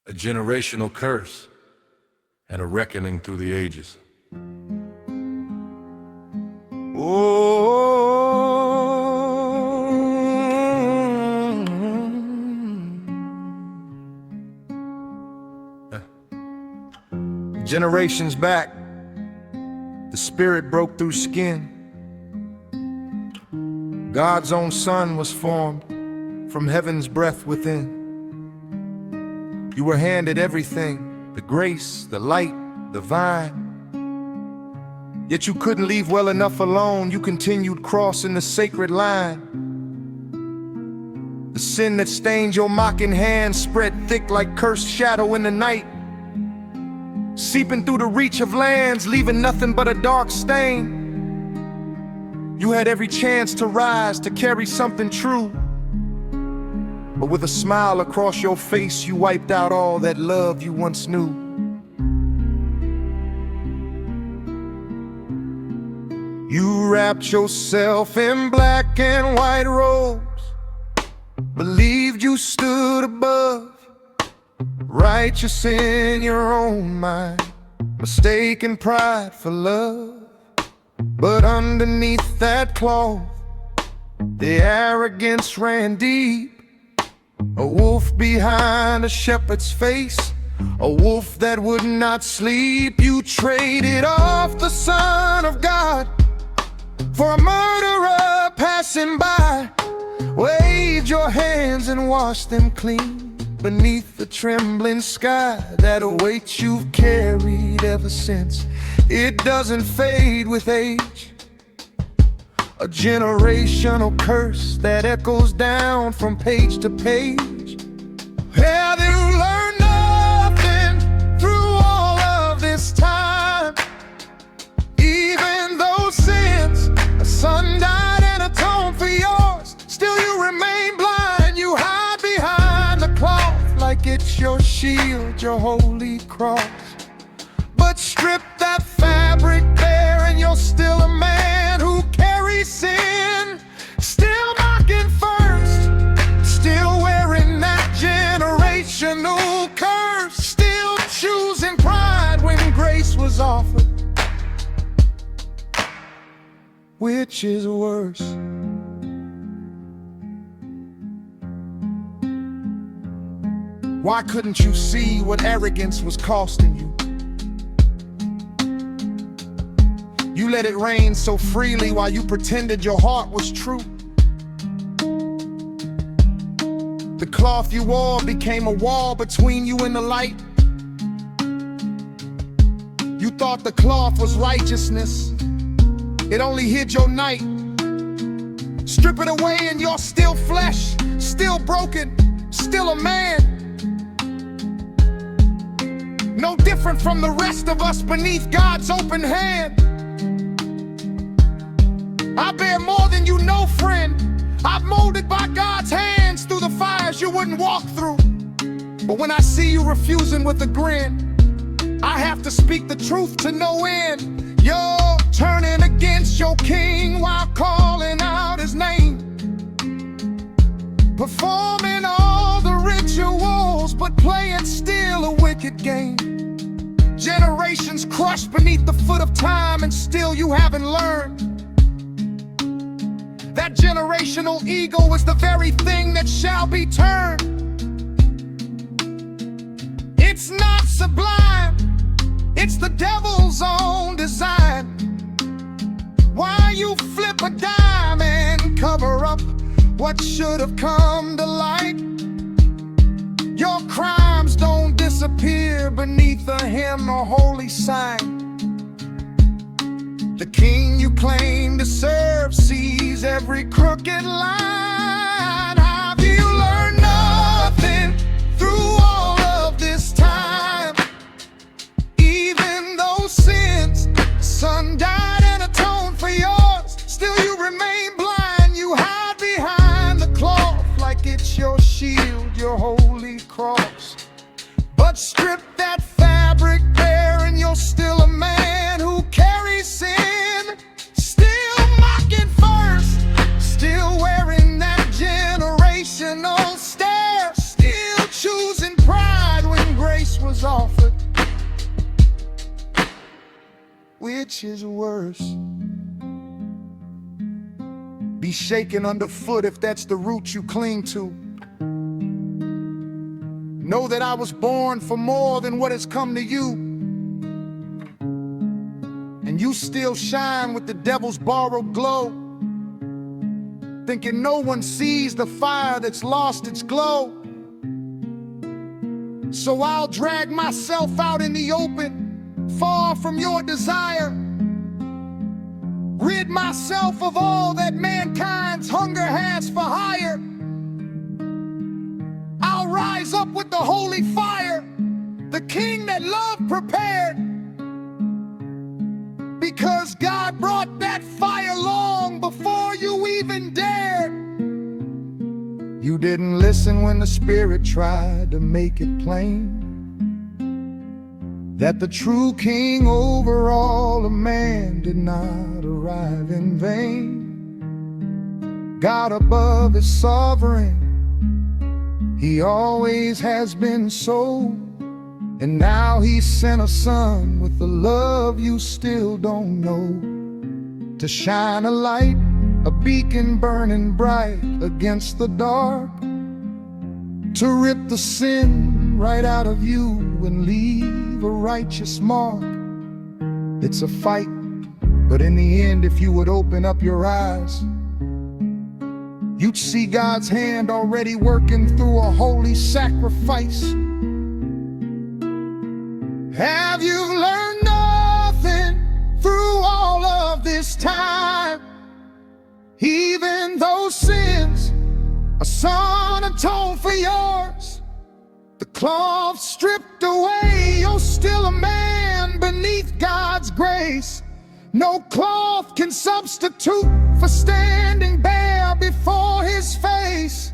a generational curse, and a reckoning through the ages. Generations back, the spirit broke through skin. God's own son was formed from heaven's breath within. You were handed everything, the grace, the light, the vine. Yet you couldn't leave well enough alone. You continued crossing the sacred line. The sin that stained your mocking hand spread thick like cursed shadow in the night, seeping through the reach of lands, leaving nothing but a dark stain. You had every chance to rise, to carry something true, but with a smile across your face, you wiped out all that love you once knew. You wrapped yourself in black and white robes, believed you stood above, righteous in your own mind, mistaking pride for love. But underneath that cloth, the arrogance ran deep. A wolf behind a shepherd's face, a wolf that would not sleep. You traded off the Son of God for a murderer passing by, waved your hands and washed them clean beneath the trembling sky. That weight you've carried ever since, it doesn't fade with age. A generational curse that echoes down from page to page. Have you learned nothing through all of this time? Even though since a son died and atoned for yours, still you remain blind. You hide behind the cloth like it's your shield, your holy cross. But strip that fabric bare and you're still a man who carries sin. Still mocking first, still wearing that generational curse, still choosing pride when grace was offered. Which is worse? Why couldn't you see what arrogance was costing you? You let it rain so freely while you pretended your heart was true. The cloth you wore became a wall between you and the light. You thought the cloth was righteousness, it only hid your night. Strip it away and you're still flesh, still broken, still a man. No different from the rest of us beneath God's open hand. I bear more than you know, friend. I'm molded by God's hands through the fires you wouldn't walk through. But when I see you refusing with a grin, I have to speak the truth to no end. You're turning against your king while calling out his name, performing all the rituals, but playing still a wicked game. Generations crushed beneath the foot of time, and still you haven't learned that generational ego is the very thing that shall be turned. It's not sublime, it's the devil's own design. Why you flip a dime and cover up what should have come to light? Your crimes don't disappear beneath a hymn or holy sign. The king you claim to serve sees every crooked line. Have you learned nothing through all of this time? Even though sin's son died and atoned for yours, still you remain blind. You hide behind the cloth like it's your shield, your holy cross. But strip that fabric bare and you're still a man who carries sin. Still mocking first, still wearing that generational stare, still choosing pride when was offered. Which is worse? Be shaken underfoot if that's the root you cling to. Know that I was born for more than what has come to you. And you still shine with the devil's borrowed glow, thinking no one sees the fire that's lost its glow. So I'll drag myself out in the open, far from your desire, rid myself of all that mankind's hunger has for hire. I'll rise up with the holy fire, the king that love prepared, because God brought that fire long before you even dared. You didn't listen when the Spirit tried to make it plain that the true king over all of man did not arrive in vain. God above is sovereign, he always has been so. And now he sent a son with the love you still don't know, to shine a light, a beacon burning bright against the dark, to rip the sin right out of you and leave a righteous mark. It's a fight, but in the end, if you would open up your eyes, you'd see God's hand already working through a holy sacrifice. Have you learned nothing through all of this time? Even those sins, a son atoned for yours. The cloth stripped away, you're still a man beneath God's grace. No cloth can substitute for standing bare before his face.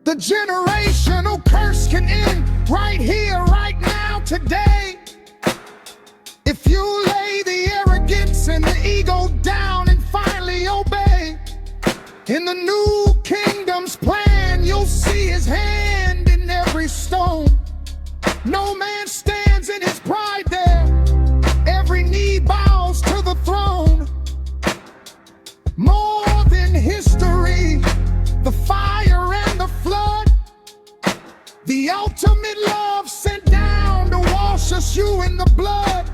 The generational curse can end right here, right now, today. If you lay the arrogance and the ego down and finally obey, in the new kingdom's plan, you'll see his hand in every stone. No man stands in his pride there. Every knee bows to the throne. More than history, the fire and the flood, the ultimate love sent down to wash us, you in the blood.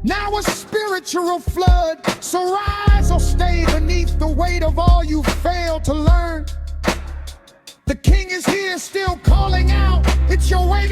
Now a spiritual flood, so rise or stay beneath the weight of all you failed to learn. The king is here still calling out, it's your way to